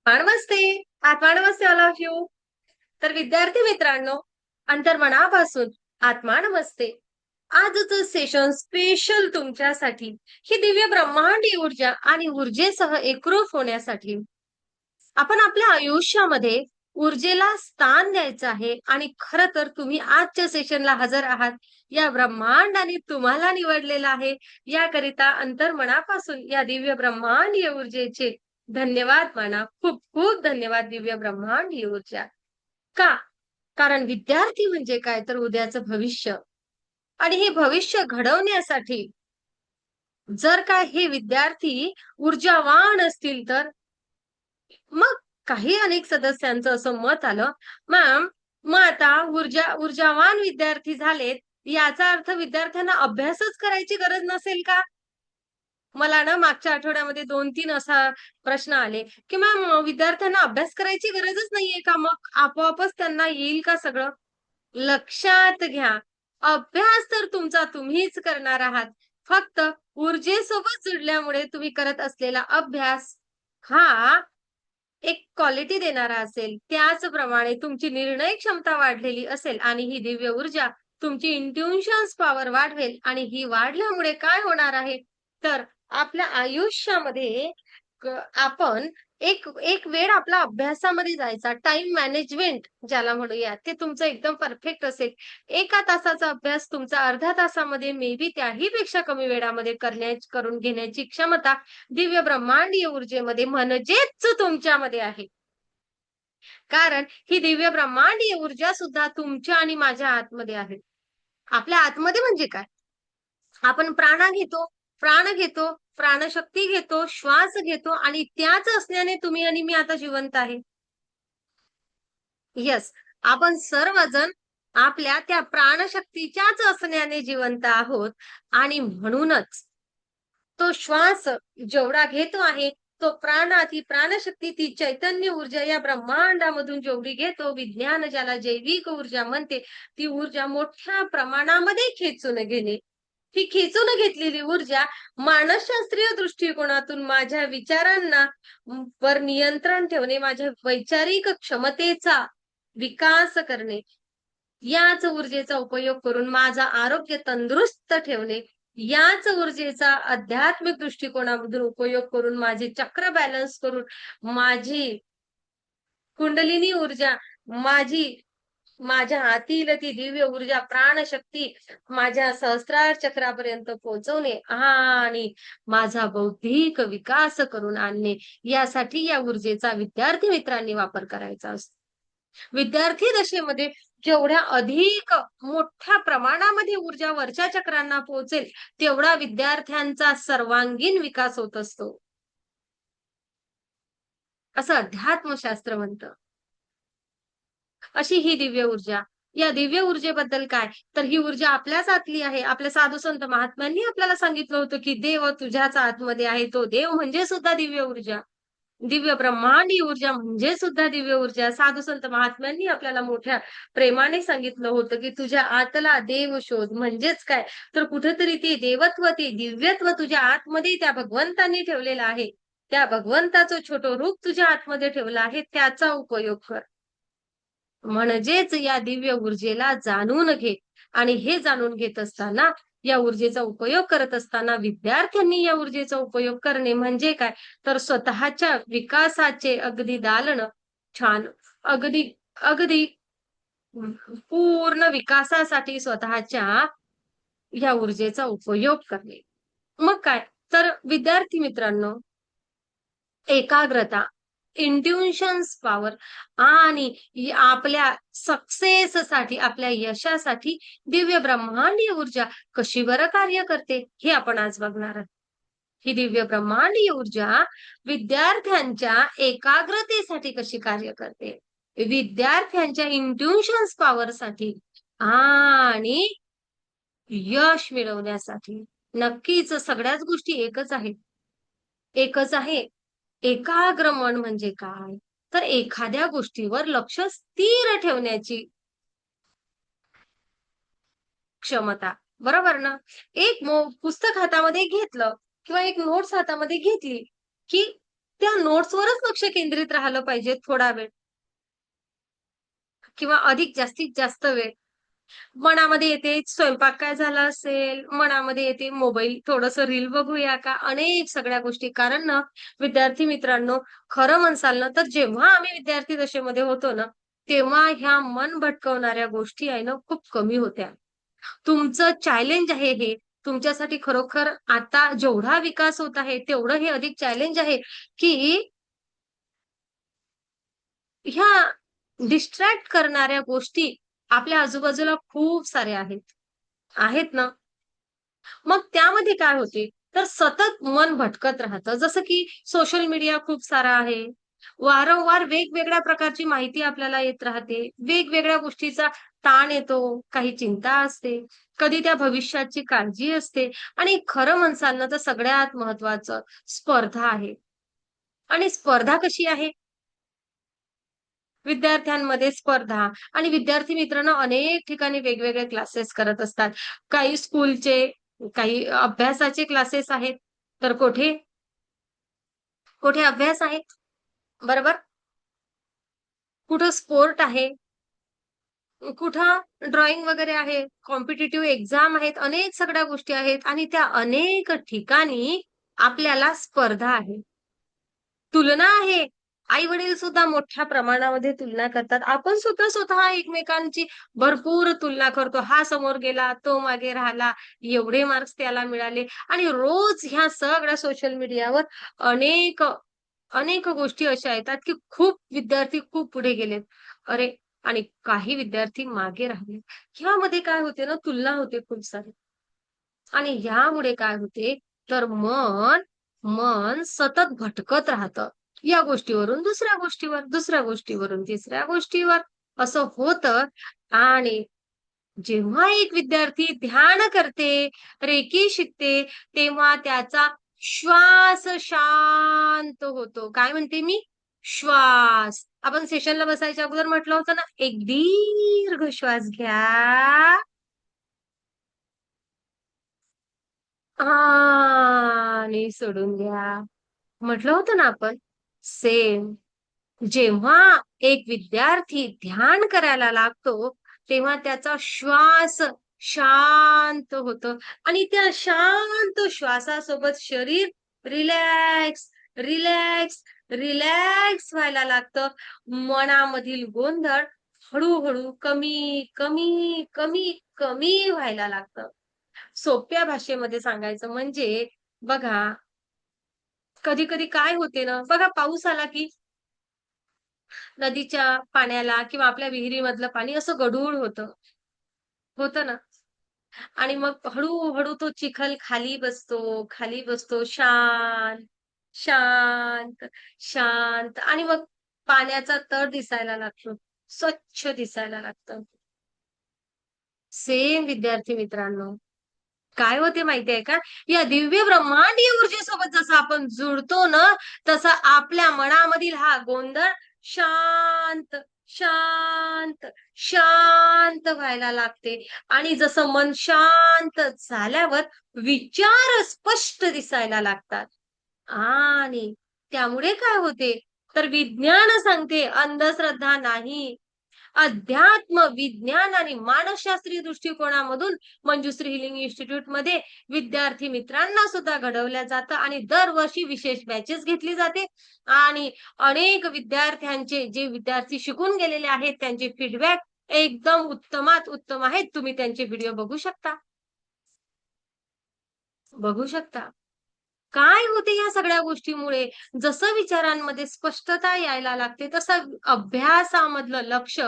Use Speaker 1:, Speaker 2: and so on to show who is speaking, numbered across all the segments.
Speaker 1: नमस्ते. आत्मा नमस्ते all of you. तर विद्यार्थी मित्रांनो, अंतर्मनापासून आत्मा नमस्ते. आजचं सेशन स्पेशल तुमच्यासाठी. ही दिव्य ब्रह्मांडी ऊर्जा आणि ऊर्जेसह एकरूप होण्यासाठी. आपण आपल्या आयुष्यामध्ये ऊर्जेला स्थान द्यायचं आहे आणि खरं तर तुम्ही आजच्या सेशनला हजर आहात. या ब्रह्मांडाने तुम्हाला निवडलेलं आहे. याकरिता अंतर्मनापासून या दिव्य ब्रह्मांडीय ऊर्जेचे धन्यवाद माना. खूप खूप धन्यवाद दिव्य ब्रह्मांडीय ऊर्जा. का? कारण विद्यार्थी म्हणजे काय तर उद्याचं भविष्य आणि हे भविष्य घडवण्यासाठी जर का हे विद्यार्थी ऊर्जावान असतील तर मग काही अनेक सदस्यांचं असं मत आलं, मॅम मग आता ऊर्जावान विद्यार्थी झालेत, याचा अर्थ विद्यार्थ्यांना अभ्यासच करायची गरज नसेल का? मला ना मागच्या आठवड्यामध्ये 2-3 असा प्रश्न आले, की मॅम विद्यार्थ्यांना अभ्यास करायची गरजच नाहीये का मग? आपोआपच त्यांना येईल का सगळं? लक्षात घ्या, अभ्यास तर तुमचा तुम्हीच करणार आहात. फक्त ऊर्जेसोबत जुडल्यामुळे तुम्ही करत असलेला अभ्यास हा एक क्वालिटी देणारा असेल. त्याचप्रमाणे तुमची निर्णय क्षमता वाढलेली असेल आणि ही दिव्य ऊर्जा तुमची इंट्युशन्स पॉवर वाढवेल आणि ही वाढल्यामुळे काय होणार आहे, तर आपल्या आयुष्यामध्ये आपण एक एक वेळ आपला अभ्यासामध्ये जायचा, टाईम मॅनेजमेंट ज्याला म्हणूया, ते तुमचं एकदम परफेक्ट असेल. 1 तासाचा अभ्यास तुमचा अर्ध्या तासामध्ये मे बी त्याही पेक्षा कमी वेळामध्ये करून घेण्याची क्षमता दिव्य ब्रह्मांडीय ऊर्जेमध्ये म्हणजेच तुमच्यामध्ये आहे. कारण ही दिव्य ब्रह्मांडीय ऊर्जा सुद्धा तुमच्या आणि माझ्या आतमध्ये आहे. आपल्या आतमध्ये म्हणजे काय? आपण प्राण घेतो, प्राणशक्ती घेतो, श्वास घेतो आणि त्याच असण्याने तुम्ही आणि मी आता जिवंत आहे. येस, आपण सर्वजण आपल्या त्या प्राणशक्तीच्याच असण्याने जिवंत आहोत आणि म्हणूनच तो श्वास जेवढा घेतो आहे, तो ती प्राणशक्ती, ती चैतन्य ऊर्जा या ब्रह्मांडामधून जेवढी घेतो, विज्ञान ज्याला जैविक ऊर्जा म्हणते, ती ऊर्जा मोठ्या प्रमाणामध्ये खेचून घेणे. ही खेचून घेतलेली ऊर्जा मानसशास्त्रीय दृष्टिकोनातून माझ्या विचारांना वर नियंत्रण ठेवणे, माझ्या वैचारिक क्षमतेचा विकास करणे, याच ऊर्जेचा उपयोग करून माझं आरोग्य तंदुरुस्त ठेवणे, याच ऊर्जेचा आध्यात्मिक दृष्टिकोनामधून उपयोग करून माझे चक्र बॅलन्स करून माझी कुंडलिनी ऊर्जा, माझी माझ्या आतील ती दिव्य ऊर्जा, प्राणशक्ती माझ्या सहस्त्रार चक्रापर्यंत पोहोचवणे आणि माझा बौद्धिक विकास करून आणणे, यासाठी या ऊर्जेचा विद्यार्थी मित्रांनी वापर करायचा असतो. विद्यार्थी दशेमध्ये जेवढ्या अधिक मोठ्या प्रमाणामध्ये ऊर्जा वरच्या चक्रांना पोहोचेल, तेवढा विद्यार्थ्यांचा सर्वांगीण विकास होत असतो. असं अध्यात्मशास्त्र म्हणतं. अशी ही दिव्य ऊर्जा. या दिव्य ऊर्जेबद्दल काय? तर ही ऊर्जा आपल्याच आतली आहे. आपल्या साधू संत महात्म्यांनी आपल्याला सांगितलं होतं, की देव तुझ्याच आतमध्ये आहे. तो देव म्हणजे सुद्धा दिव्य ऊर्जा. दिव्य ब्रह्मांडी ऊर्जा म्हणजे सुद्धा दिव्य ऊर्जा. साधू संत महात्म्यांनी आपल्याला मोठ्या प्रेमाने सांगितलं होतं, की तुझ्या आतला देव शोध. म्हणजेच काय? तर कुठेतरी ते देवत्व, ते दिव्यत्व तुझ्या आतमध्ये त्या भगवंतांनी ठेवलेलं आहे. त्या भगवंताचं छोटं रूप तुझ्या आतमध्ये ठेवलं आहे. त्याचा उपयोग कर. म्हणजेच या दिव्य ऊर्जेला जाणून घे आणि हे जाणून घेत असताना या ऊर्जेचा उपयोग करत असताना विद्यार्थ्यांनी या ऊर्जेचा उपयोग करणे म्हणजे काय? तर स्वतःच्या विकासाचे अगदी दालनं छान अगदी अगदी पूर्ण विकासासाठी स्वतःच्या या ऊर्जेचा उपयोग करणे. मग काय? तर विद्यार्थी मित्रांनो, एकाग्रता, इंट्युशन्स पॉवर आणि आपल्या सक्सेससाठी, आपल्या यशासाठी दिव्य ब्रह्मांडीय ऊर्जा कशी बरं कार्य करते, हे आपण आज बघणार आहोत. ही दिव्य ब्रह्मांडीय ऊर्जा विद्यार्थ्यांच्या एकाग्रतेसाठी कशी कार्य करते, विद्यार्थ्यांच्या इंट्युशन्स पॉवरसाठी आणि यश मिळवण्यासाठी. नक्कीच सगळ्याच गोष्टी एकच आहेत. एकच आहे. एकाग्र मन म्हणजे काय? तर एखाद्या गोष्टीवर लक्ष स्थिर ठेवण्याची क्षमता. बरोबर ना? एक पुस्तक हातामध्ये घेतलं किंवा एक नोट्स हातामध्ये घेतली, की त्या नोट्सवरच लक्ष केंद्रित राहिलं पाहिजे थोडा वेळ किंवा अधिक जास्तीत जास्त वेळ. मनामध्ये येते स्वयंपाक काय झाला असेल, मनामध्ये येते मोबाईल थोडंसं रील बघूया का, अनेक सगळ्या गोष्टी. कारण ना विद्यार्थी मित्रांनो, खरं म्हणसाल ना तर जेव्हा आम्ही विद्यार्थी दशेमध्ये होतो ना, तेव्हा ह्या मन भटकवणाऱ्या गोष्टी आहे ना खूप कमी होत्या. तुमचं चॅलेंज आहे हे. तुमच्यासाठी खरोखर आता जेवढा विकास होत आहे, तेवढं हे अधिक चॅलेंज आहे, की ह्या डिस्ट्रॅक्ट करणाऱ्या गोष्टी आपल्या आजूबाजूला खूप साऱ्या आहेत. आहेत ना? मग त्यामध्ये काय होते, तर सतत मन भटकत राहतं. जसं की सोशल मीडिया खूप सारा आहे. वारंवार वेगवेगळ्या प्रकारची माहिती आपल्याला येत राहते. वेगवेगळ्या गोष्टीचा ताण येतो, काही चिंता असते, कधी त्या भविष्याची काळजी असते आणि खरं म्हणसाल ना, तर सगळ्यात महत्त्वाचं स्पर्धा आहे. आणि स्पर्धा कशी आहे? विद्यार्थ्यांमध्ये स्पर्धा आणि विद्यार्थी मित्रांनो अनेक ठिकाणी वेगवेगळे क्लासेस करत असतात. काही स्कूलचे, काही अभ्यासाचे क्लासेस आहेत, तर कुठे कुठे अभ्यास आहे, बरोबर? कुठं स्पोर्ट आहे, कुठं ड्रॉइंग वगैरे आहे, कॉम्पिटिटिव्ह एक्झाम आहेत, अनेक सगळ्या गोष्टी आहेत आणि त्या अनेक ठिकाणी आपल्याला स्पर्धा आहे. तुलना आहे. आई-वडील सुद्धा मोठ्या प्रमाणामध्ये तुलना करतात. आपण सुद्धा स्वतः एकमेकांची भरपूर तुलना करतो. हा समोर गेला, तो मागे राहिला, एवढे मार्क्स त्याला मिळाले आणि रोज ह्या सगळ्या सोशल मीडियावर अनेक अनेक गोष्टी अशा येतात, की खूप विद्यार्थी खूप पुढे गेलेत. अरे आणि काही विद्यार्थी मागे राहिले. ह्यामध्ये काय होते ना, तुलना होते खूप सारी. आणि ह्यामुळे काय होते, तर मन मन सतत भटकत राहतं. या गोष्टीवरून दुसऱ्या गोष्टीवर, दुसऱ्या गोष्टीवरून तिसऱ्या गोष्टीवर असं होतं आणि जेव्हा एक विद्यार्थी ध्यान करते, रेकी शिकते, तेव्हा त्याचा श्वास शांत होतो. काय म्हणते मी? श्वास. आपण सेशनला बसायच्या अगोदर म्हटलं होतं ना, एक दीर्घ श्वास घ्या. आणि सोडून द्या. म्हटलं होतं ना आपण? सेम. जेव्हा एक विद्यार्थी ध्यान करायला लागतो, तेव्हा त्याचा श्वास शांत होतं आणि त्या शांत श्वासासोबत शरीर रिलॅक्स, रिलॅक्स, रिलॅक्स व्हायला लागतं. मनामधील गोंधळ हळू कमी, कमी, कमी, कमी व्हायला लागतं. सोप्या भाषेमध्ये सांगायचं म्हणजे बघा, कधी-कधी काय होते ना, बघा पाऊस आला की नदीच्या पाण्याला किंवा आपल्या विहिरीमधलं पाणी असं गढूळ होतं. होतं ना? आणि मग हळू-हळू तो चिखल खाली बसतो शांत, शांत, शांत आणि मग पाण्याचा तळ दिसायला लागतो. स्वच्छ दिसायला लागतं. सेम विद्यार्थी मित्रांनो. काय होते माहितीये का? या दिव्य ब्रह्मांडीय ऊर्जेसोबत जसं आपण जुडतो ना, तसा आपल्या मनामधील हा गोंधळ शांत, शांत, शांत व्हायला लागते आणि जसं मन शांत झाल्यावर विचार स्पष्ट दिसायला लागतात. आणि त्यामुळे काय होते, तर विज्ञान सांगते अंधश्रद्धा नाही. अध्यात्म, विज्ञान आणि मानसशास्त्रीय दृष्टिकोनामधून मंजुश्री हिलिंग इन्स्टिट्यूटमध्ये विद्यार्थी मित्रांना सुद्धा घडवलं जातं आणि दरवर्षी विशेष बॅचेस घेतली जाते आणि अनेक विद्यार्थ्यांचे जे विद्यार्थी शिकून गेलेले आहेत त्यांचे फीडबॅक एकदम उत्तमात उत्तम आहेत. तुम्ही त्यांचे व्हिडिओ बघू शकता. बघू शकता. काय होते या सगळ्या गोष्टीमुळे? जसं विचारांमध्ये स्पष्टता यायला लागते, तसं अभ्यासामधलं लक्ष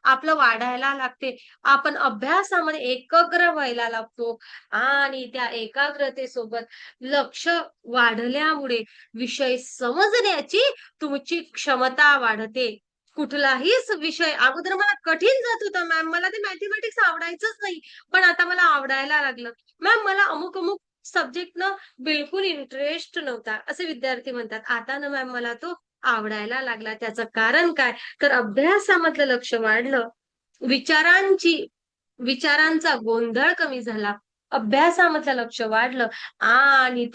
Speaker 1: आपलं वाढायला लागते. आपण अभ्यासामध्ये एकाग्र व्हायला लागतो आणि त्या एकाग्रतेसोबत लक्ष वाढल्यामुळे विषय समजण्याची तुमची क्षमता वाढते. कुठलाहीच विषय अगोदर मला कठीण जात होता मॅम, मला ते मॅथेमॅटिक्स आवडायचंच नाही. पण आता मला आवडायला लागलं. मॅम मला अमुक-अमुक सब्जेक्ट ना बिलकुल इंटरेस्ट नव्हता, असे विद्यार्थी म्हणतात. आता ना मॅम मला तो आवडायला लागला. त्याचं कारण काय? तर अभ्यासामधलं लक्ष वाढलं. विचारांची विचारांचा गोंधळ कमी झाला. अभ्यासामधलं लक्ष वाढलं आणि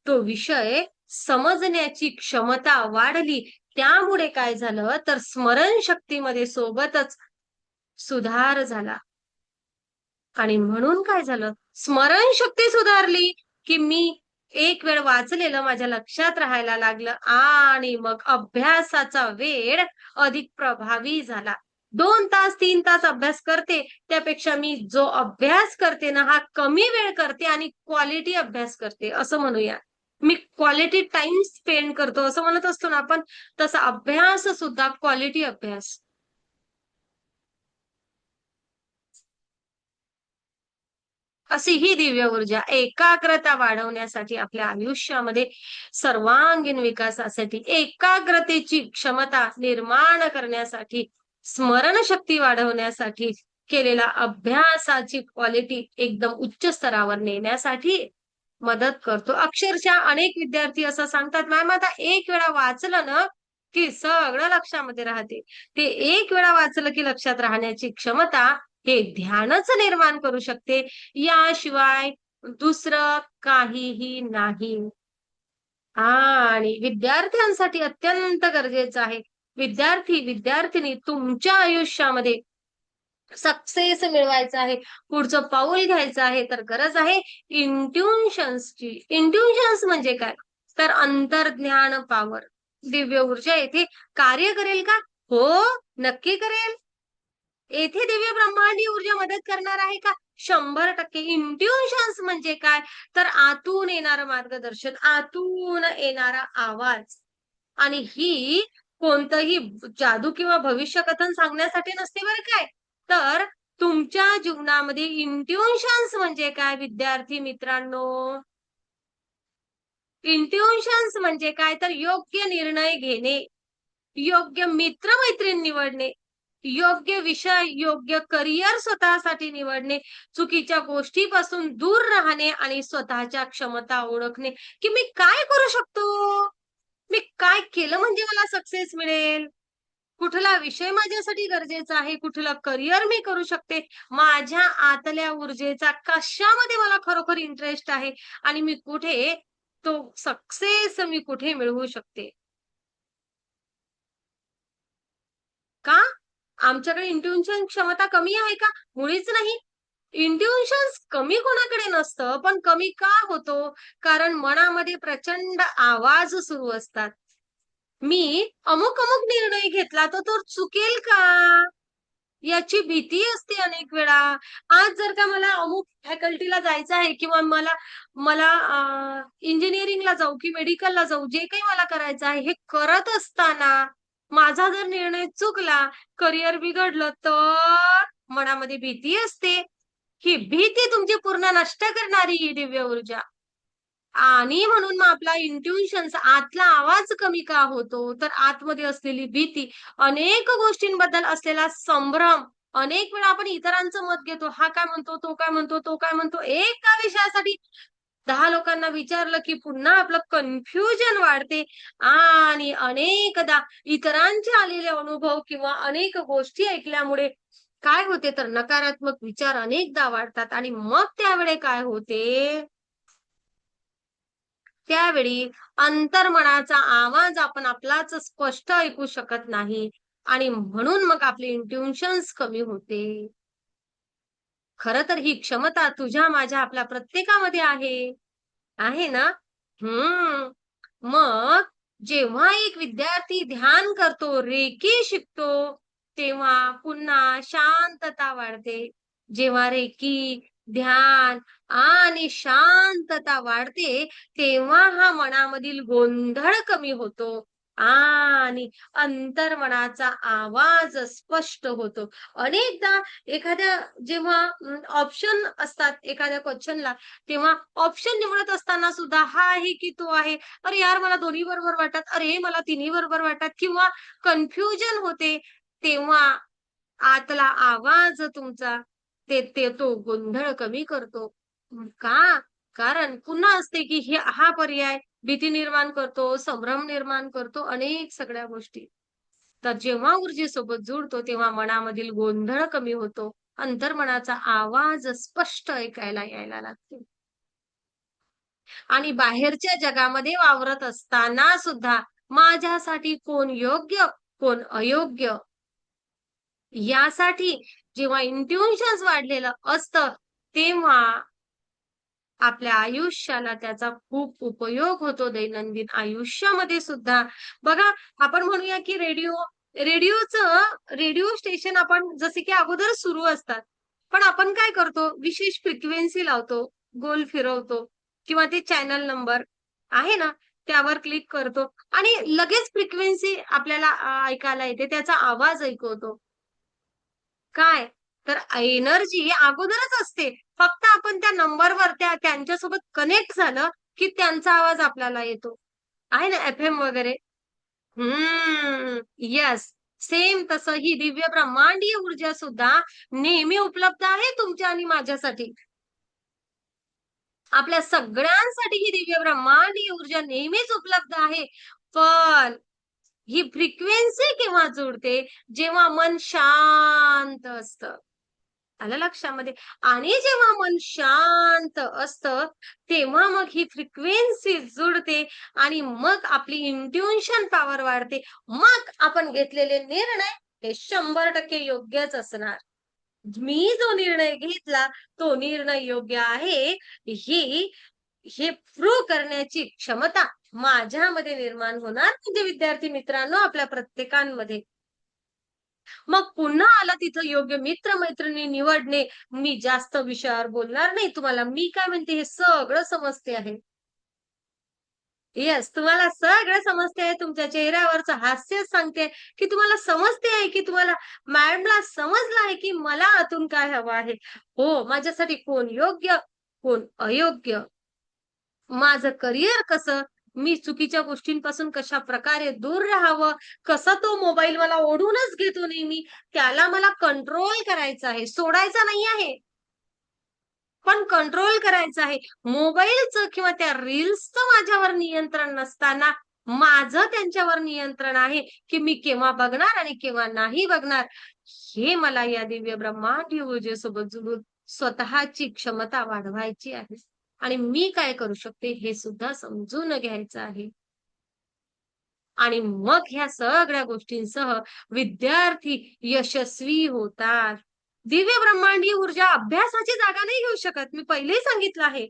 Speaker 1: तो विषय समजण्याची क्षमता वाढली. त्यामुळे काय झालं तर स्मरणशक्तीमध्ये सोबतच सुधार झाला. आणि म्हणून काय झालं, स्मरणशक्ती सुधारली, की मी एक वेळ वाचलेलं माझ्या लक्षात राहायला लागलं आणि मग अभ्यासाचा वेळ अधिक प्रभावी झाला. 2 तास 3 तास अभ्यास करते, त्यापेक्षा मी जो अभ्यास करते ना, हा कमी वेळ करते आणि क्वालिटी अभ्यास करते असं म्हणूया. मी क्वालिटी टाइम स्पेंड करतो असं म्हणत असतो ना आपण, तसा अभ्यास सुद्धा क्वालिटी अभ्यास. अशी ही दिव्य ऊर्जा एकाग्रता वाढवण्यासाठी आपल्या आयुष्यामध्ये सर्वांगीण विकासासाठी, एकाग्रतेची क्षमता निर्माण करण्यासाठी, स्मरणशक्ती वाढवण्यासाठी केलेला अभ्यासाची क्वालिटी एकदम उच्च स्तरावर नेण्यासाठी मदत करतो. अक्षरशः अनेक विद्यार्थी असं सांगतात, "मॅम आता एक वेळा वाचलं ना, की सगळं लक्षामध्ये राहते." ते एक वेळा वाचलं की लक्षात राहण्याची क्षमता हे ध्यानच निर्माण करू शकते. याशिवाय दुसरं काहीही नाही. आणि विद्यार्थ्यांसाठी अत्यंत गरजेचं आहे. विद्यार्थिनी तुमच्या आयुष्यामध्ये सक्सेस मिळवायचा आहे, पुढचं पाऊल घ्यायचं आहे, तर गरज आहे इंट्युशन्सची. इंट्युशन्स म्हणजे काय? तर अंतर्ज्ञान पॉवर. दिव्य ऊर्जा येथे कार्य करेल का? हो, नक्की करेल. येथे दिव्य ब्रह्मांडीय ऊर्जा मदत करणार आहे का? 100% इंट्युशन्स म्हणजे काय? तर आतून येणारं मार्गदर्शन, आतून येणारा आवाज. आणि ही कोणतंही जादू किंवा भविष्यकथन सांगण्यासाठी नसते बरं काय. तर तुमच्या जीवनामध्ये इंट्युशन्स म्हणजे काय विद्यार्थी मित्रांनो? इंट्युशन्स म्हणजे काय? तर योग्य निर्णय घेणे, योग्य मित्र-मैत्रीण निवडणे, योग्य विषय, योग्य करिअर स्वतःसाठी निवडणे, चुकीच्या गोष्टीपासून दूर राहणे आणि स्वतःच्या क्षमता ओळखणे, की मी काय करू शकतो? मी काय केलं म्हणजे मला सक्सेस मिळेल? कुठला विषय माझ्यासाठी गरजेचा आहे? कुठलं करिअर मी करू शकते? माझ्या आतल्या ऊर्जेचा कशामध्ये मला खरोखर इंटरेस्ट आहे आणि मी कुठे तो सक्सेस मी कुठे मिळवू शकते? का? आमच्याकडे इंट्युशन क्षमता कमी आहे का? मुळीच नाही. इंट्युशन्स कमी कोणाकडे नसतं, पण कमी का होतो? कारण मनामध्ये प्रचंड आवाज सुरू असतात. मी अमुक-अमुक निर्णय घेतला तर तो चुकेल का? याची भीती असते अनेक वेळा. आज जर का मला अमुक फॅकल्टीला जायचं आहे किंवा मला मला इंजिनिअरिंगला जाऊ की मेडिकलला जाऊ, जे काही मला करायचं आहे, हे करत असताना माझा जर निर्णय चुकला, करिअर बिघडलं तर मनामध्ये भीती असते. ही भीती तुमची पूर्ण नष्ट करणारी ही दिव्य ऊर्जा. आणि म्हणून मग आपला इंट्युशन्स आतला आवाज कमी का होतो? तर आतमध्ये असलेली भीती, अनेक गोष्टींबद्दल असलेला संभ्रम, अनेक वेळा आपण इतरांचं मत घेतो. हा काय म्हणतो, तो काय म्हणतो, तो काय म्हणतो. एका विषयासाठी 10 लोकांना विचारलं, की पुन्हा आपलं कन्फ्युजन वाढते आणि अनेकदा इतरांचे आलेले अनुभव किंवा अनेक गोष्टी ऐकल्यामुळे काय होते तर नकारात्मक विचार अनेकदा वाढतात आणि मग त्यावेळी काय होते त्यावेळी अंतर्मनाचा आवाज आपण आपलाच स्पष्ट ऐकू शकत नाही आणि म्हणून मग आपले इंट्युशन्स कमी होते. खरं तर ही क्षमता तुझ्या, माझ्या, आपल्या प्रत्येकामध्ये आहे. आहे ना? हम्म. मग जेव्हा एक विद्यार्थी ध्यान करतो, रेकी शिकतो, तेव्हा पुन्हा शांतता वाढते. जेव्हा रेकी, ध्यान आणि शांतता वाढते, तेव्हा हा मनामधील गोंधळ कमी होतो आणि अंतर्मनाचा आवाज स्पष्ट होतो. अनेकदा एखाद्या जेव्हा ऑप्शन असतात एखाद्या क्वेशनला, तेव्हा ऑप्शन निवडत असताना सुद्धा हा आहे की तो आहे. अरे यार मला दोन्ही बरोबर वाटतात. अरे मला तिन्ही बरोबर वाटतात किंवा कन्फ्युजन होते. तेव्हा आतला आवाज तुमचा ते तो गोंधळ कमी करतो. का? कारण पुन्हा असते की हा पर्याय भीती निर्माण करतो, संभ्रम निर्माण करतो, अनेक सगळ्या गोष्टी. तर जेव्हा ऊर्जेसोबत जुडतो तेव्हा मनामधील गोंधळ कमी होतो. अंतर्मनाचा आवाज स्पष्ट ऐकायला यायला लागतो. आणि बाहेरच्या जगामध्ये वावरत असताना सुद्धा माझ्यासाठी कोण योग्य, कोण अयोग्य, यासाठी जेव्हा इंट्युशन्स वाढलेलं असतं, तेव्हा आपल्या आयुष्याला त्याचा खूप उपयोग होतो दैनंदिन आयुष्यामध्ये सुद्धा. बघा, आपण म्हणूया की रेडिओ स्टेशन आपण जसे की अगोदर सुरू असतात, पण आपण काय करतो, विशेष फ्रिक्वेन्सी लावतो, गोल फिरवतो किंवा ते चॅनल नंबर आहे ना, त्यावर क्लिक करतो आणि लगेच फ्रिक्वेन्सी आपल्याला ऐकायला येते, त्याचा आवाज ऐकवतो. काय? तर एनर्जी अगोदरच असते. फक्त आपण त्या नंबरवर त्यांच्यासोबत कनेक्ट झालं, की त्यांचा आवाज आपल्याला येतो. आहे ना एफ-एम वगैरे? येस. सेम तसं ही दिव्य ब्रह्मांडीय ऊर्जा सुद्धा नेहमी उपलब्ध आहे तुमच्या आणि माझ्यासाठी. आपल्या सगळ्यांसाठी ही दिव्य ब्रह्मांडीय ऊर्जा नेहमीच उपलब्ध आहे. पण ही फ्रिक्वेन्सी केव्हा जुळते? जेव्हा मन शांत असतं. आलं लक्षामध्ये? आणि जेव्हा मन शांत असतं, तेव्हा मग ही फ्रिक्वेन्सी जुळते आणि मग आपली इंट्युशन पॉवर वाढते. मग आपण घेतलेले निर्णय हे 100% योग्यच असणार. मी जो निर्णय घेतला, तो निर्णय योग्य आहे, ही हे प्रूव्ह करण्याची क्षमता माझ्यामध्ये निर्माण होणार म्हणजे विद्यार्थी मित्रांनो आपल्या प्रत्येकामध्ये. मग पुन्हा आला तिथं योग्य मित्र-मैत्रिणी निवडणे. मी जास्त विषयावर बोलणार नाही तुम्हाला. मी काय म्हणते हे सगळं समजते आहे. येस, तुम्हाला सगळं समजते आहे. तुमच्या चेहऱ्यावरचं हास्यच सांगते की तुम्हाला समजते आहे, की तुम्हाला मॅडमला समजलं आहे, की मला आतून काय हवं आहे. हो, माझ्यासाठी कोण योग्य, कोण अयोग्य. माझं करिअर कसं, मी चुकीच्या गोष्टींपासून कशाप्रकारे दूर राहावं, कसा तो मोबाईल मला ओढूनच घेतो नेहमी, त्याला मला कंट्रोल करायचं आहे, सोडायचा नाही आहे. पण कंट्रोल करायचं आहे. मोबाईलचं किंवा त्या रील्सचं माझ्यावर नियंत्रण नसताना माझं त्यांच्यावर नियंत्रण आहे, की मी केव्हा बघणार आणि केव्हा नाही बघणार. हे मला या दिव्य ब्रह्मांडीय ऊर्जेसोबत जुळून स्वतःची क्षमता वाढवायची आहे. आणि मी काय करू शकते हे सुद्धा समजून घ्यायचं आहे. आणि मग ह्या सगळ्या गोष्टींसह विद्यार्थी यशस्वी होतात. दिव्य ब्रह्मांडीय ऊर्जा अभ्यासाची जागा नाही घेऊ शकत. मी पहिलेही सांगितलं आहे.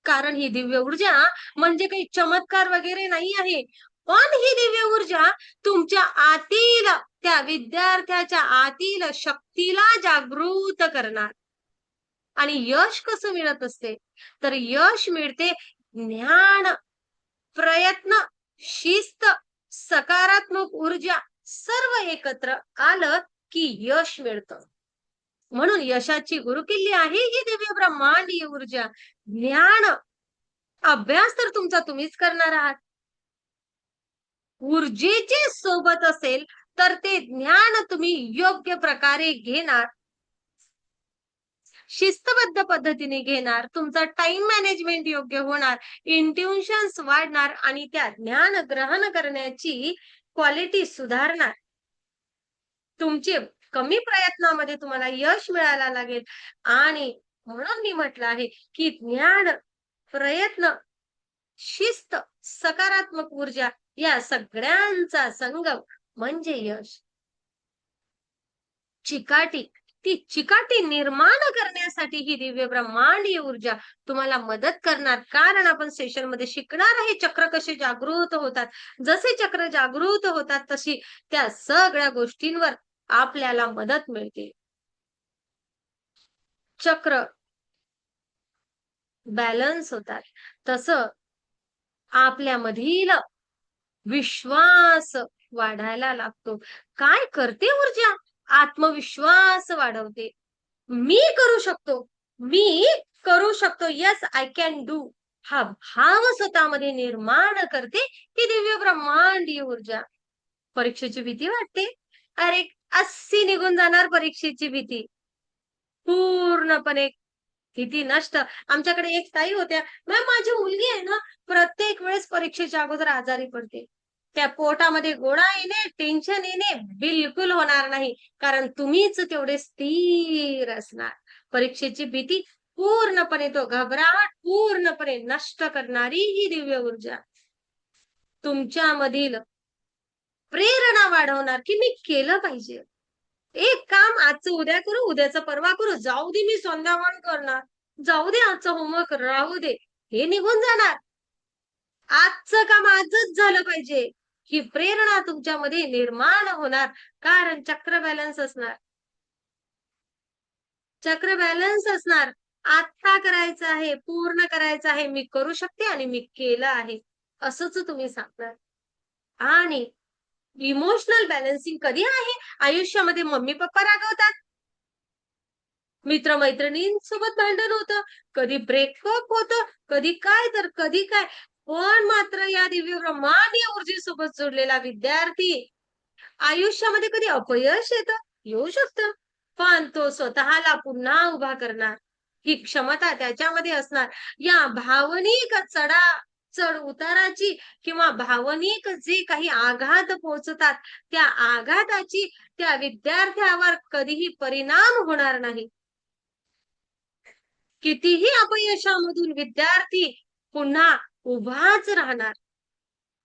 Speaker 1: कारण ही दिव्य ऊर्जा म्हणजे काही चमत्कार वगैरे नाही आहे. पण ही दिव्य ऊर्जा तुमच्या आतील, त्या विद्यार्थ्याच्या आतील शक्तीला जागृत करणार. आणि यश कसं मिळत असते? तर यश मिळते ज्ञान, प्रयत्न, शिस्त, सकारात्मक ऊर्जा सर्व एकत्र आलं की यश मिळतं. म्हणून यशाची गुरुकिल्ली आहे ही दिव्य ब्रह्मांडीय ऊर्जा. ज्ञान, अभ्यास तर तुमचा तुम्हीच करणार आहात. ऊर्जेचे सोबत असेल तर ते ज्ञान तुम्ही योग्य प्रकारे घेणार. शिस्तबद्ध पद्धतीने घेणार, तुमचा टाइम मॅनेजमेंट योग्य होणार, इंट्युशन्स वाढणार आणि त्या ज्ञान ग्रहण करण्याची क्वालिटी सुधारणार. तुमचे कमी प्रयत्नामध्ये तुम्हाला यश मिळायला लागेल आणि म्हणून मी म्हटलं आहे, की ज्ञान, प्रयत्न, शिस्त, सकारात्मक ऊर्जा या सगळ्यांचा संगम म्हणजे यश. चिकाटी. ती चिकाटी निर्माण करण्यासाठी ही दिव्य ब्रह्मांडीय ऊर्जा तुम्हाला मदत करणार. कारण आपण सेशनमध्ये शिकणार आहे चक्र कसे जागृत होतात. जसे चक्र जागृत होतात तशी त्या सगळ्या गोष्टींवर आपल्याला मदत मिळते. चक्र बॅलन्स होतात. तसं आपल्यामधील विश्वास वाढायला लागतो. काय करते ऊर्जा? आत्मविश्वास वाढवते. मी करू शकतो. मी करू शकतो. Yes, I can do. हा भाव स्वतःमध्ये निर्माण करते ही दिव्य ब्रह्मांडीय ऊर्जा. परीक्षेची भीती वाटते? अरे, 80 निघून जाणार परीक्षेची भीती. पूर्णपणे भीती नष्ट. आमच्याकडे एक ताई होत्या, "मॅम माझी मुलगी आहे ना, प्रत्येक वेळेस परीक्षेच्या अगोदर आजारी पडते. त्या पोटामध्ये गोळा येणे, टेन्शन येणे बिलकुल होणार नाही. कारण तुम्हीच तेवढे स्थिर असणार." परीक्षेची भीती पूर्णपणे तो घबराट पूर्णपणे नष्ट करणारी ही दिव्य ऊर्जा तुमच्यामधील प्रेरणा वाढवणार की मी केलं पाहिजे. एक काम आजचं उद्या करू, उद्याचं परवा करू, जाऊ दे मी संध्याकाळी करणार, जाऊ दे आजचं होमवर्क राहू दे, हे निघून जाणार. आजचं काम आजच झालं पाहिजे ही प्रेरणा तुमच्यामध्ये निर्माण होणार. कारण चक्र बॅलन्स असणार. चक्र बॅलन्स असणार. आता करायचं आहे, पूर्ण करायचं आहे, मी करू शकते आणि मी केलं आहे असंच तुम्ही सांगणार. आणि इमोशनल बॅलन्सिंग कधी आहे? आयुष्यामध्ये मम्मी पप्पा रागवतात, मित्र-मैत्रिणींसोबत भांडण होतं, कधी ब्रेकअप होतं, कधी काय तर कधी काय. पण मात्र या दिव्य ब्रह्मांडीय ऊर्जेसोबत जोडलेला विद्यार्थी आयुष्यामध्ये कधी अपयश येतं, येऊ शकतं. पण तो स्वतःला पुन्हा उभा करणार, ही क्षमता त्याच्यामध्ये असणार. या भावनिक चढ-उताराची किंवा भावनिक जे काही आघात पोहोचतात, त्या आघाताची त्या विद्यार्थ्यावर कधीही परिणाम होणार नाही. कितीही अपयशामधून विद्यार्थी पुन्हा उभाच राहणार.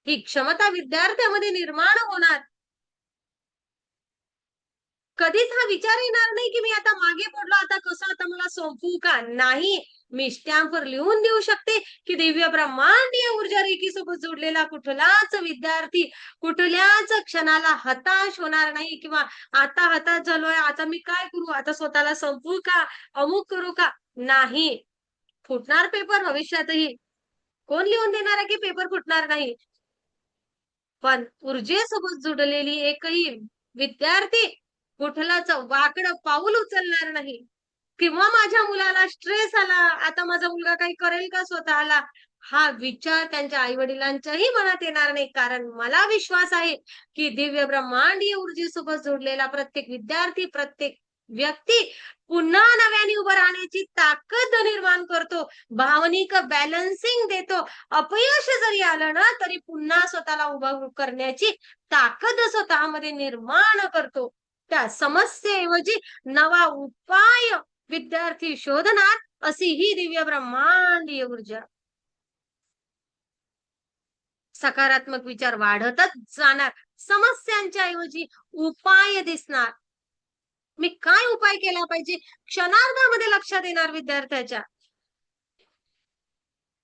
Speaker 1: ही क्षमता विद्यार्थ्यामध्ये निर्माण होणार. कधीच हा विचार येणार नाही, की मी आता मागे पडलो, आता कसं आता मला संपवू का? नाही. मी स्टॅम्पवर लिहून देऊ शकते, की दिव्य ब्रह्मांडीय ऊर्जा रेखीसोबत जोडलेला कुठलाच विद्यार्थी कुठल्याच क्षणाला हताश होणार नाही किंवा आता हताश झालोय, आता मी काय करू? आता स्वतःला संपवू का? अमुक करू का? नाही. फुटणार पेपर भविष्यातही. कोण लिहून देणार आहे, की पेपर फुटणार नाही? पण ऊर्जेसोबत जुडलेली एकही विद्यार्थी कुठलाच वाकडं पाऊल उचलणार नाही. किंवा माझ्या मुलाला स्ट्रेस आला, आता माझा मुलगा काही करेल का स्वतःला? हा विचार त्यांच्या आई-वडिलांच्याही मनात येणार नाही. कारण मला विश्वास आहे, की दिव्य ब्रह्मांडीय ऊर्जेसोबत जोडलेला प्रत्येक विद्यार्थी, प्रत्येक व्यक्ती पुन्हा नव्याने उभं राहण्याची ताकद निर्माण करतो. भावनिक बॅलन्सिंग देतो. अपयश जरी आलं ना, तरी पुन्हा स्वतःला उभं करण्याची ताकद स्वतःमध्ये निर्माण करतो. त्या समस्येऐवजी नवा उपाय विद्यार्थी शोधणार अशी ही दिव्य ब्रह्मांडीय ऊर्जा. सकारात्मक विचार वाढतच जाणार. समस्यांच्या ऐवजी उपाय दिसणार. मी काय उपाय केला पाहिजे? क्षणार्धामध्ये लक्षात येणार विद्यार्थ्याच्या.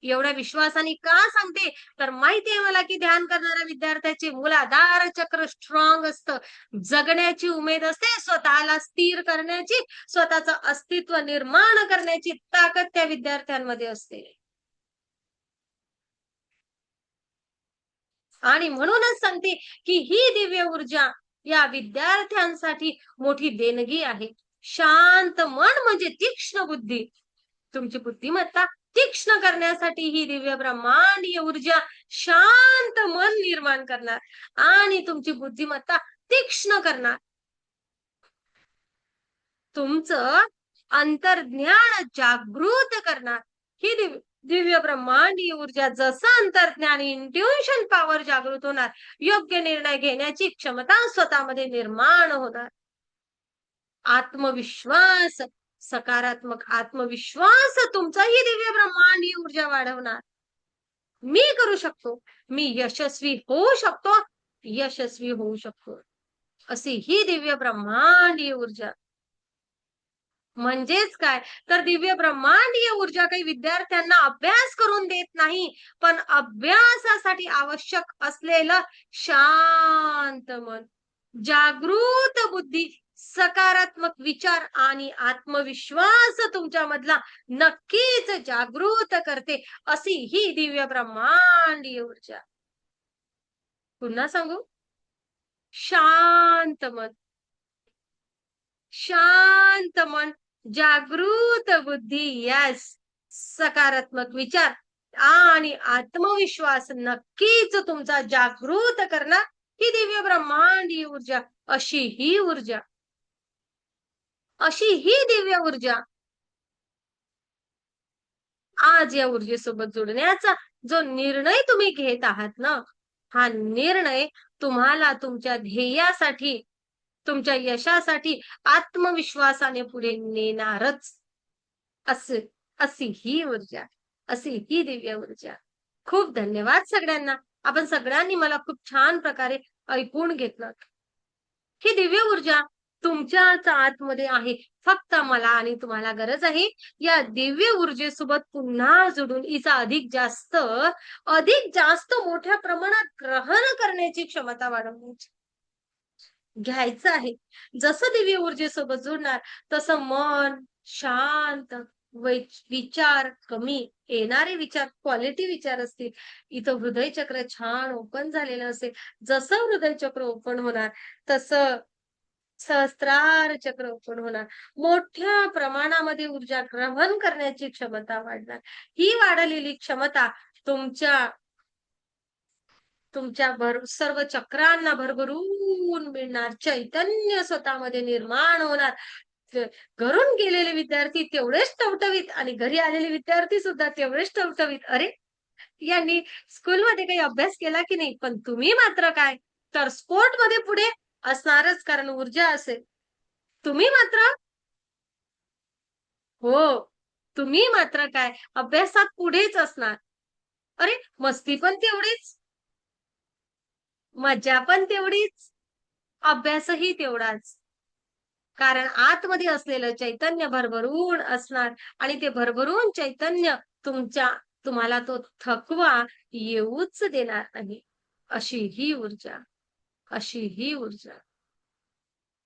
Speaker 1: एवढ्या विश्वासाने का सांगते? तर माहिती आहे मला, की ध्यान करणाऱ्या विद्यार्थ्याचे मूलाधार चक्र स्ट्रॉंग असतं. जगण्याची उमेद असते, स्वतःला स्थिर करण्याची, स्वतःचं अस्तित्व निर्माण करण्याची ताकद त्या विद्यार्थ्यांमध्ये असते. आणि म्हणूनच सांगते, की ही दिव्य ऊर्जा या विद्यार्थ्यांसाठी मोठी देणगी आहे. शांत मन म्हणजे तीक्ष्ण बुद्धी. तुमची बुद्धिमत्ता तीक्ष्ण करण्यासाठी ही दिव्य ब्रह्मांडीय ऊर्जा शांत मन निर्माण करणार आणि तुमची बुद्धिमत्ता तीक्ष्ण करणार. तुमचं अंतर्ज्ञान जागृत करणार. ही दिव्य ब्रह्मांडीय ऊर्जा जसं अंतर्ज्ञान इंट्युशन पॉवर जागृत होणार, योग्य निर्णय घेण्याची क्षमता स्वतःमध्ये निर्माण होणार. आत्मविश्वास, सकारात्मक आत्मविश्वास तुमचाही दिव्य ब्रह्मांडीय ऊर्जा वाढवणार. मी करू शकतो, मी यशस्वी होऊ शकतो, यशस्वी होऊ शकतो. अशी ही दिव्य ब्रह्मांडीय ऊर्जा. म्हणजेच काय? तर दिव्य ब्रह्मांडीय ऊर्जा काही विद्यार्थ्यांना अभ्यास करून देत नाही, पण अभ्यासासाठी आवश्यक असलेलं शांत मन, जागृत बुद्धी, सकारात्मक विचार आणि आत्मविश्वास तुमच्यामधला नक्कीच जागृत करते. अशी ही दिव्य ब्रह्मांडीय ऊर्जा. पुन्हा सांगू? शांत मन, शांत मन, जागृत बुद्धी, यस, सकारात्मक विचार आणि आत्मविश्वास नक्कीच तुमचा जागृत करणार ही दिव्य ब्रह्मांडीय ऊर्जा. अशी ही ऊर्जा, अशी ही दिव्य ऊर्जा आज या ऊर्जेसोबत जोडण्याचा जो निर्णय तुम्ही घेत आहात ना, हा निर्णय तुम्हाला तुमच्या ध्येयासाठी, तुमच्या यशासाठी आत्मविश्वासाने पुढे नेणारच असेल. अशी ही ऊर्जा, अशी ही दिव्य ऊर्जा. खूप धन्यवाद सगळ्यांना. आपण सगळ्यांनी मला खूप छान प्रकारे ऐकून घेतलं. ही दिव्य ऊर्जा तुमच्याच आतमध्ये आहे. फक्त मला आणि तुम्हाला गरज आहे या दिव्य ऊर्जेसोबत पुन्हा जोडून हिचा अधिक जास्त मोठ्या प्रमाणात ग्रहण करण्याची क्षमता वाढवण्याची. घ्यायचं आहे. जसं दिव्य ऊर्जेसोबत जुडणार, तसं मन शांत, विचार कमी, येणारे विचार क्वालिटी विचार असतील. इथं हृदय चक्र छान ओपन झालेलं असेल. जसं हृदय चक्र ओपन होणार, तसं सहस्त्रार चक्र ओपन होणार. मोठ्या प्रमाणामध्ये ऊर्जा ग्रहण करण्याची क्षमता वाढणार. ही वाढलेली क्षमता तुमच्या तुमच्या सर्व चक्रांना भरभरून मिळणार. चैतन्य स्वतःमध्ये निर्माण होणार. घरून गेलेले विद्यार्थी तेवढेच टवटवीत आणि घरी आलेले विद्यार्थी सुद्धा तेवढेच टवटवीत. अरे, यांनी स्कूलमध्ये काही अभ्यास केला की नाही? पण तुम्ही मात्र काय? तर स्पोर्टमध्ये पुढे असणारच, कारण ऊर्जा असेल. तुम्ही मात्र हो, तुम्ही मात्र काय? अभ्यासात पुढेच असणार. अरे, मस्ती पण तेवढीच, मजा पण तेवढीच, अभ्यासही तेवढाच. कारण आतमध्ये असलेलं चैतन्य भरभरून असणार आणि ते भरभरून चैतन्य तुम्हाला तो थकवा येऊच देणार नाही. अशी ही ऊर्जा, अशी ही ऊर्जा.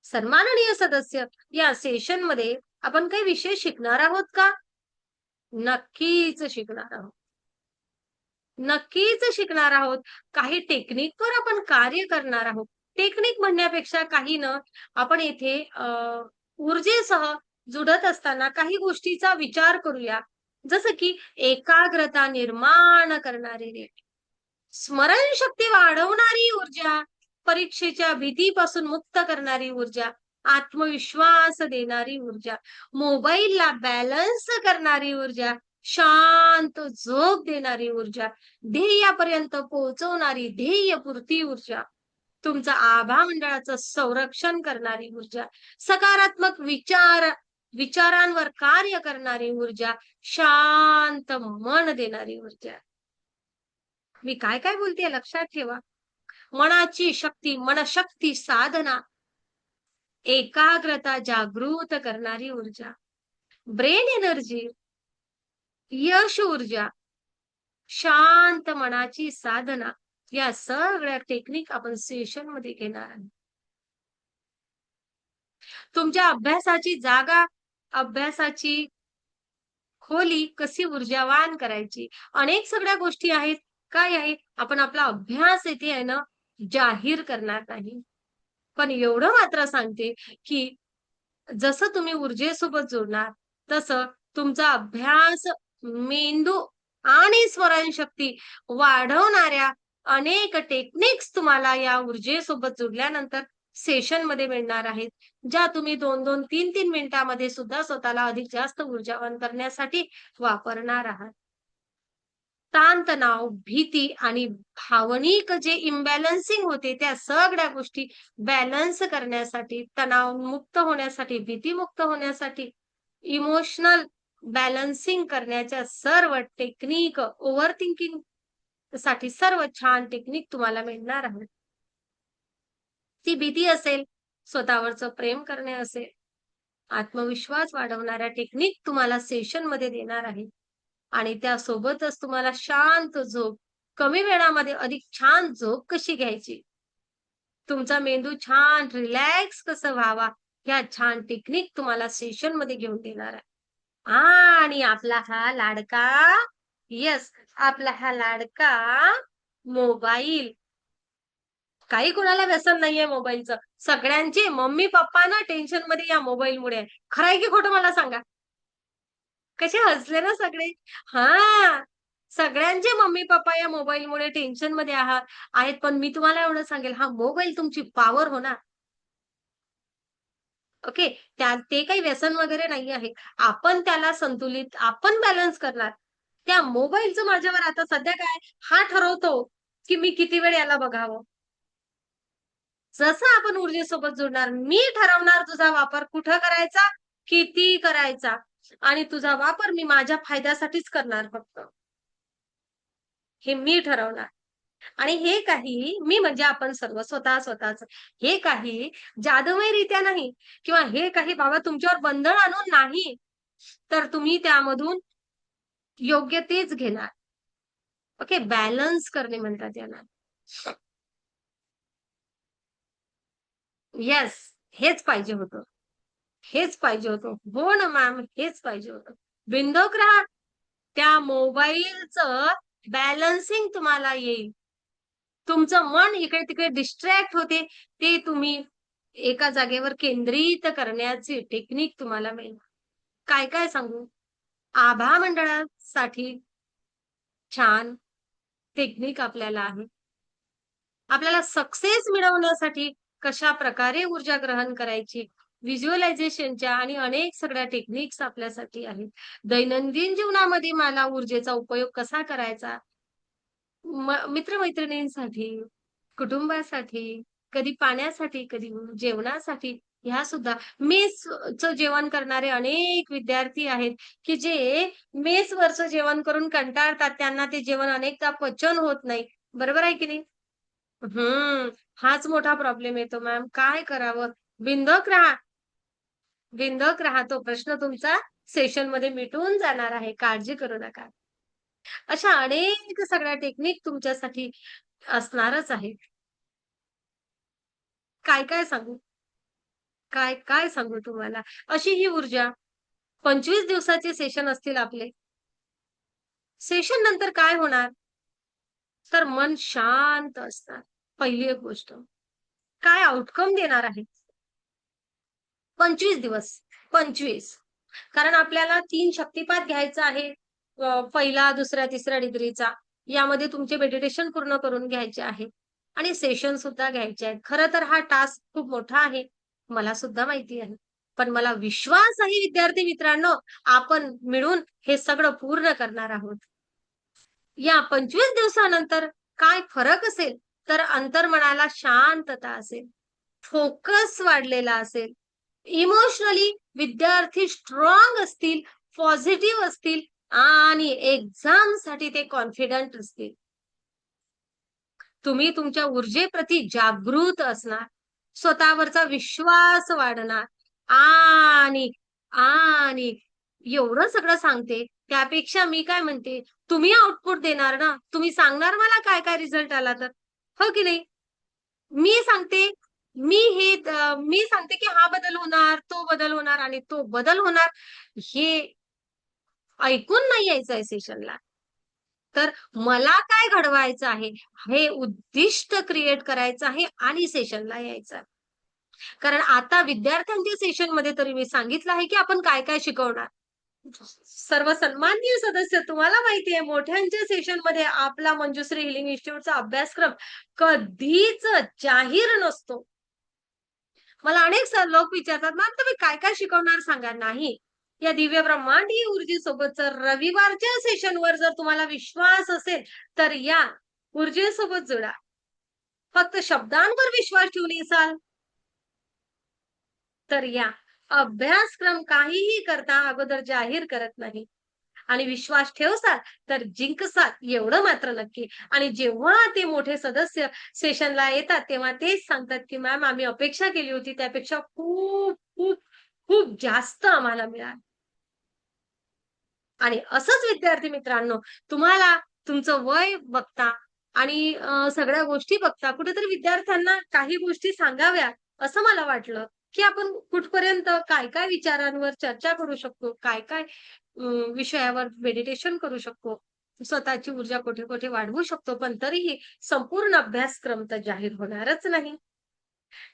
Speaker 1: सन्माननीय सदस्य, या सेशनमध्ये आपण काही विषय शिकणार आहोत का? नक्कीच शिकणार आहोत. नक्कीच शिकणार आहोत. काही टेक्निकवर आपण कार्य करणार आहोत. टेक्निक म्हणण्यापेक्षा काही न, आपण येथे ऊर्जेसह जुडत असताना काही गोष्टीचा विचार करूया. जसं की एकाग्रता निर्माण करणारी रेट, स्मरणशक्ती वाढवणारी ऊर्जा, परीक्षेच्या भीतीपासून मुक्त करणारी ऊर्जा, आत्मविश्वास देणारी ऊर्जा, मोबाईलला बॅलन्स करणारी ऊर्जा, शांत झोप देणारी ऊर्जा, ध्येयापर्यंत पोहोचवणारी ध्येयपूर्ती ऊर्जा, तुमचं आभा मंडळाचं संरक्षण करणारी ऊर्जा, सकारात्मक विचारांवर कार्य करणारी ऊर्जा, शांत मन देणारी ऊर्जा. मी काय काय बोलते लक्षात ठेवा. मनाची शक्ती, मनशक्ती साधना, एकाग्रता जागृत करणारी ऊर्जा, ब्रेन एनर्जी, यश ऊर्जा, शांत मनाची साधना, या सगळ्या टेक्निक आपण सेशन मध्ये घेणार आहोत. तुमच्या अभ्यासाची जागा, अभ्यासाची खोली कशी ऊर्जावान करायची, अनेक सगळ्या गोष्टी आहेत. काय आहे, आपण आपला अभ्यास येथे आहे ना जाहीर करणार नाही. पण एवढं मात्र सांगते की जसं तुम्ही ऊर्जेसोबत जोडणार, तसं तुमचा अभ्यास, मेंदू आणि स्मरणशक्ती वाढवणाऱ्या अनेक टेक्निक्स तुम्हाला या ऊर्जेसोबत जोडल्यानंतर सेशनमध्ये मिळणार आहेत, ज्या तुम्ही 2-2, 3-3 मिनिटांमध्ये सुद्धा स्वतःला अधिक जास्त ऊर्जावान करण्यासाठी वापरणार आहात. ताणतणाव, भीती आणि भावनिक जे इम्बॅलन्सिंग होते, त्या सगळ्या गोष्टी बॅलन्स करण्यासाठी, तणावमुक्त होण्यासाठी, भीतीमुक्त होण्यासाठी, इमोशनल बॅलन्सिंग करण्याच्या सर्व टेक्निक, ओव्हर थिंकिंग साठी सर्व छान टेक्निक तुम्हाला मिळणार आहेत. ती भीती असेल, स्वतःवरचं प्रेम करणे असेल, आत्मविश्वास वाढवणाऱ्या टेक्निक तुम्हाला सेशनमध्ये देणार आहे. आणि त्यासोबतच तुम्हाला शांत झोप, कमी वेळामध्ये अधिक छान झोप कशी घ्यायची, तुमचा मेंदू छान रिलॅक्स कसं व्हावा, ह्या छान टेक्निक तुम्हाला सेशनमध्ये घेऊन देणार आहे. आणि आपला हा लाडका, येस, आपला हा लाडका मोबाईल. काही कोणाला व्यसन नाहीये मोबाईलचं. सगळ्यांचे मम्मी पप्पा ना टेन्शन मध्ये या मोबाईलमुळे. खरं आहे की खोटं मला सांगा? कसे हसले ना सगळे. हा, सगळ्यांचे मम्मी पप्पा या मोबाईलमुळे टेन्शनमध्ये आहेत. पण मी तुम्हाला एवढं सांगेल, हा मोबाईल तुमची पॉवर होणार. ओके. ते काही व्यसन वगैरे नाही आहे. आपण त्याला संतुलित, आपण बॅलन्स करणार. त्या मोबाईलचं माझ्यावर आता सध्या काय, हा ठरवतो की मी किती वेळ याला बघावं. जसं आपण ऊर्जेसोबत जोडणार, मी ठरवणार तुझा वापर कुठं करायचा, किती करायचा. आणि तुझा वापर मी माझ्या फायद्यासाठीच करणार फक्त. हे मी ठरवणार. आणि हे काही मी म्हणजे आपण सर्व स्वतःच. हे काही जादुमयरित्या नाही किंवा हे काही बाबा तुमच्यावर बंधन आणून नाही, तर तुम्ही त्यामधून योग्य तेच घेणार. ओके, बॅलन्स करणे म्हणतात याला. येस, हेच पाहिजे होतं. हेच पाहिजे होतं. हो ना मॅम, हेच पाहिजे होतं. बिनडोक राहा. त्या मोबाईलचं बॅलन्सिंग तुम्हाला येईल. तुमचं मन इकडे-तिकडे डिस्ट्रॅक्ट होते. ते तुम्ही एका जागेवर केंद्रित करण्याची टेक्निक तुम्हाला मिळेल. काय सांगू? आभा मंडळासाठी छान टेक्निक आपल्याला आहे. आपल्याला सक्सेस मिळवण्यासाठी कशाप्रकारे ऊर्जा ग्रहण करायची, व्हिज्युअलायझेशनच्या आणि अनेक सगळ्या टेक्निक्स आपल्यासाठी आहेत. दैनंदिन जीवनामध्ये मला ऊर्जेचा उपयोग कसा करायचा, मित्र-मैत्रिणींसाठी, कुटुंबासाठी, कधी पाण्यासाठी, कधी जेवणासाठी, ह्या सुद्धा मेसचं जेवण करणारे अनेक विद्यार्थी आहेत, की जे मेसवरचं जेवण करून कंटाळतात. त्यांना ते जेवण अनेकदा पचन होत नाही. बरोबर आहे की नाही? हं, हाच मोठा प्रॉब्लेम येतो मॅम. काय करावं? बिंदक राहा, बिंदक राहा. तो प्रश्न तुमचा सेशनमध्ये मिटून जाणार आहे. काळजी करू नका. अशा अनेक सगळ्या टेक्निक तुमच्यासाठी असणारच आहेत. काय सांगू? काय सांगू तुम्हाला? अशी ही ऊर्जा 25 दिवसाचे सेशन असतील आपले. सेशन नंतर काय होणार? तर मन शांत असणार. पहिली एक गोष्ट. काय आउटकम देणार आहे? 25 दिवस. 25. कारण आपल्याला 3 शक्तिपात घ्यायचा आहे. पहिला, दुसऱ्या, तिसऱ्या डिग्रीचा. यामध्ये तुमचे मेडिटेशन पूर्ण करून घ्यायचे आहे आणि सेशन सुद्धा घ्यायचे आहेत. खरं तर हा टास्क खूप मोठा आहे. मला सुद्धा माहिती आहे. पण मला विश्वास आहे विद्यार्थी मित्रांनो, आपण मिळून हे सगळं पूर्ण करणार आहोत. या 25 दिवसानंतर काय फरक असेल, तर अंतर्मनाला शांतता असेल, फोकस वाढलेला असेल, इमोशनली विद्यार्थी स्ट्रॉंग असतील, पॉझिटिव्ह असतील आणि एक्झामसाठी ते कॉन्फिडंट असतील. तुम्ही तुमच्या ऊर्जेप्रती जागृत असणार, स्वतःवरचा विश्वास वाढणार आणि आणि एवढं सगळं सांगते, त्यापेक्षा मी काय म्हणते, तुम्ही आउटपुट देणार ना, तुम्ही सांगणार मला काय रिझल्ट आला तर, हो की नाही? मी सांगते, मी सांगते की हा बदल होणार, तो बदल होणार आणि तो बदल होणार, हे ऐकून नाही यायचंय सेशनला. तर मला काय घडवायचं आहे, हे उद्दिष्ट क्रिएट करायचं आहे आणि सेशनला यायचं. कारण आता विद्यार्थ्यांच्या सेशनमध्ये तरी मी सांगितलं आहे, की आपण काय शिकवणार. सर्व सन्माननीय सदस्य, तुम्हाला माहिती आहे मोठ्यांच्या सेशनमध्ये आपला मंजुश्री हिलिंग इन्स्टिट्यूटचा अभ्यासक्रम कधीच जाहीर नसतो. मला अनेक लोक विचारतात, "मॅम तुम्ही काय शिकवणार सांगा." नाही. या दिव्य ब्रह्मांडीय ऊर्जेसोबत जर रविवारच्या सेशनवर जर तुम्हाला विश्वास असेल, तर या ऊर्जेसोबत जोडा. फक्त शब्दांवर विश्वास ठेवून येसाल, तर या. अभ्यासक्रम काहीही करता अगोदर जाहीर करत नाही. आणि विश्वास ठेवसाल तर जिंकसाल एवढं मात्र नक्की. आणि जेव्हा ते मोठे सदस्य सेशनला येतात, तेव्हा तेच सांगतात, की मॅम आम्ही अपेक्षा केली होती त्यापेक्षा खूप जास्त आम्हाला मिळालं. आणि असंच विद्यार्थी मित्रांनो, तुम्हाला तुमचं वय बघता आणि सगळ्या गोष्टी बघता कुठेतरी विद्यार्थ्यांना काही गोष्टी सांगाव्या असं मला वाटलं, की आपण कुठपर्यंत काय विचारांवर चर्चा करू शकतो, काय विषयावर मेडिटेशन करू शकतो, स्वतःची ऊर्जा कुठे-कुठे वाढवू शकतो. पण तरीही संपूर्ण अभ्यासक्रम तर जाहीर होणारच नाही.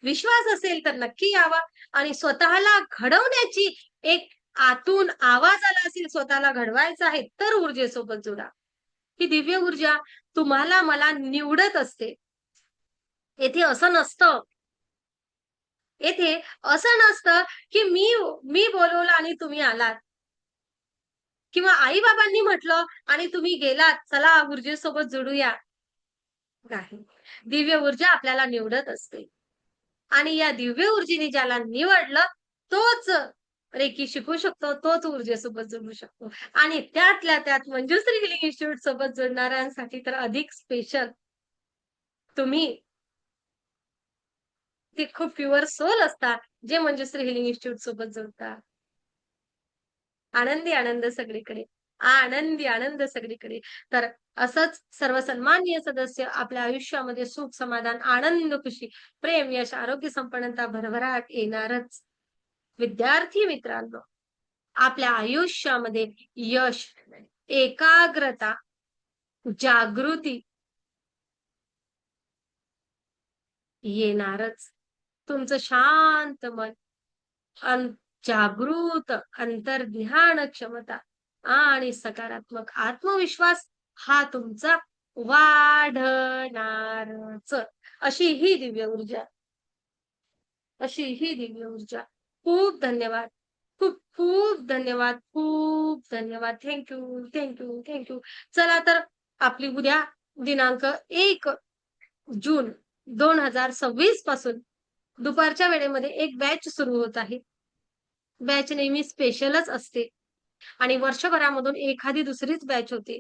Speaker 1: विश्वास असेल तर नक्की यावा आणि स्वतःला घडवण्याची एक आतून आवाज आला असेल स्वतःला घडवायचं आहे, तर ऊर्जेसोबत जोडा. ही दिव्य ऊर्जा तुम्हाला मला निवडत असते. येथे असं नसतं. येथे असं नसतं, की मी बोलवलं आणि तुम्ही आलात किंवा आई-बाबांनी म्हटलं आणि तुम्ही गेलात, चला ऊर्जेसोबत जोडूया. नाही. दिव्य ऊर्जा आपल्याला निवडत असते. आणि या दिव्य ऊर्जेने ज्याला निवडलं, तोच रेकी शिकू शकतो, तोच ऊर्जेसोबत जोडू शकतो. आणि त्यातल्या त्यात मंजुश्री हिलिंग इन्स्टिट्यूट सोबत जोडणाऱ्यांसाठी तर अधिक स्पेशल. तुम्ही ते खूप प्युअर सोल असतात, जे मंजुश्री हिलिंग इन्स्टिट्यूट सोबत जोडतात. आनंदी आनंद सगळीकडे. आनंदी आनंद सगळीकडे. तर असंच सर्व सन्माननीय सदस्य आपल्या आयुष्यामध्ये सुख, समाधान, आनंद, खुशी, प्रेम, यश, आरोग्य, संपन्नता, भरभराट येणारच. विद्यार्थी मित्रांनो, आपल्या आयुष्यामध्ये यश, एकाग्रता, जागृती येणारच. तुमचं शांत मन, अन जागृत अंतर्ध्यान क्षमता आणि सकारात्मक आत्मविश्वास हा तुमचा वाढणारच. अशी ही दिव्य ऊर्जा, अशी ही दिव्य ऊर्जा. खूप धन्यवाद. खूप खूप धन्यवाद. खूप धन्यवाद. Thank you, thank you, thank you. चला तर आपली उद्या दिनांक 1 जून 2026 पासून दुपारच्या वेळेमध्ये एक बॅच सुरू होत आहे. बॅच नेहमी स्पेशलच असते आणि वर्षभरामधून एखादी दुसरीच बॅच होते.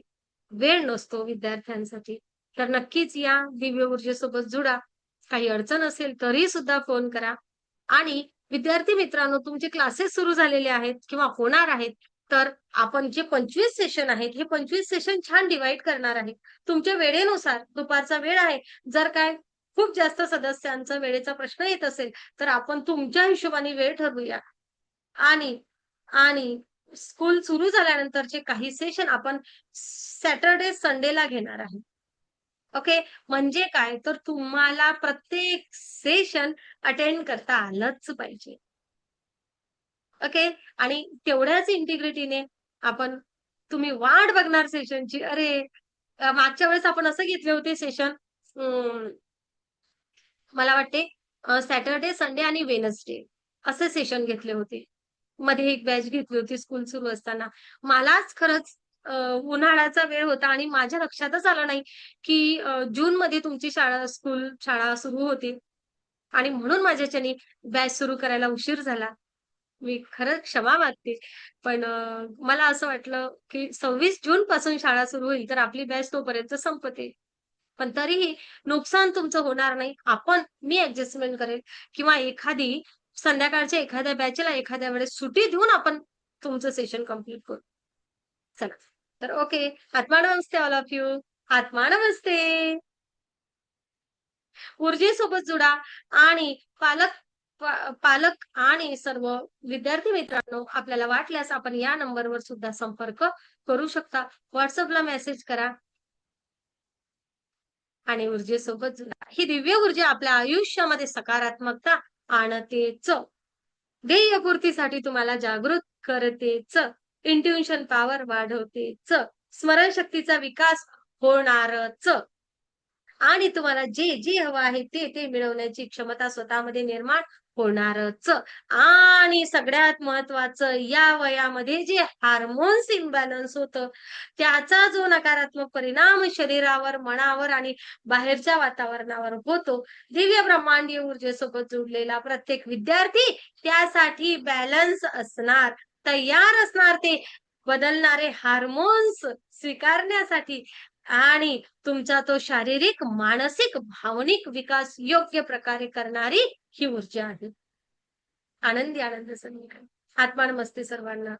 Speaker 1: वेळ नसतो विद्यार्थ्यांसाठी. तर नक्कीच या दिव्य ऊर्जेसोबत जुडा. काही अडचण असेल तरी सुद्धा फोन करा. आणि विद्यार्थी मित्रांनो, तुमचे क्लासेस सुरू झालेले आहेत किंवा होणार आहेत, तर आपण जे 25 सेशन आहेत, हे 25 सेशन छान डिव्हाईड करणार आहे. तुमच्या वेळेनुसार दुपारचा वेळ आहे. जर काय खूप जास्त सदस्यांचा वेळेचा प्रश्न येत असेल, तर आपण तुमच्या हिशोबाने वेळ ठरवूया. आणि आणि स्कूल सुरू झाल्यानंतरचे काही सेशन आपण सॅटर्डे, संडेला घेणार आहे. ओके. म्हणजे काय, तर तुम्हाला प्रत्येक सेशन अटेंड करता आलंच पाहिजे. ओके. आणि तेवढ्याच इंटिग्रिटीने आपण तुम्ही वाट बघणार सेशनची. अरे, मागच्या वेळेस आपण असं घेतले होते सेशन मला वाटते सॅटर्डे, संडे आणि वेडनेसडे असे सेशन घेतले होते. मध्ये एक बॅच घेतली होती स्कूल सुरू असताना. मलाच खरंच उन्हाळ्याचा वेळ होता आणि माझ्या लक्षातच आलं नाही, की जूनमध्ये तुमची शाळा सुरू होती आणि म्हणून माझ्याच्यानी बॅच सुरू करायला उशीर झाला. मी खरंच क्षमा मागते. पण मला असं वाटलं, की 26 जून पासून शाळा सुरू होईल, तर आपली बॅच तोपर्यंत संपते. पण तरीही नुकसान तुमचं होणार नाही. मी ॲडजस्टमेंट करेल किंवा संध्याकाळच्या एखाद्या बॅचला एखाद्या वेळेस सुट्टी देऊन आपण तुमचं सेशन कंप्लीट करू. चला. तर ओके. आत्मा नमस्ते ऑल ऑफ यू. आत्मा नमस्ते. ऊर्जेसोबत जुडा आणि पालक आणि सर्व विद्यार्थी मित्रांनो, आपल्याला वाटल्यास आपण या नंबरवर सुद्धा संपर्क करू शकता. WhatsAppला मेसेज करा. आणि ऊर्जेसोबत जुळा. ही दिव्य ऊर्जा आपल्या आयुष्यामध्ये सकारात्मकता आणतेच. ध्येयपूर्तीसाठी तुम्हाला जागृत करतेच. Intuition power वाढवतेच. स्मरणशक्तीचा विकास होणारच. आणि तुम्हाला जे हवं आहे ते मिळवण्याची क्षमता स्वतःमध्ये निर्माण होणारच. आणि सगळ्यात महत्वाचं, या वयामध्ये जे हार्मोन्स इम्बॅलन्स होतं, त्याचा जो नकारात्मक परिणाम शरीरावर, मनावर आणि बाहेरच्या वातावरणावर होतो, दिव्य ब्रह्मांडीय ऊर्जेसोबत जोडलेला प्रत्येक विद्यार्थी त्यासाठी बॅलन्स असणार, तयार असणार, ते बदलणारे हार्मोन्स स्वीकारण्यासाठी. आणि तुमचा तो शारीरिक, मानसिक, भावनिक विकास योग्य प्रकारे करणारी ही ऊर्जा आहे. आनंदी आनंद सगळीकडे. आत्मा नमस्ते सर्वांना.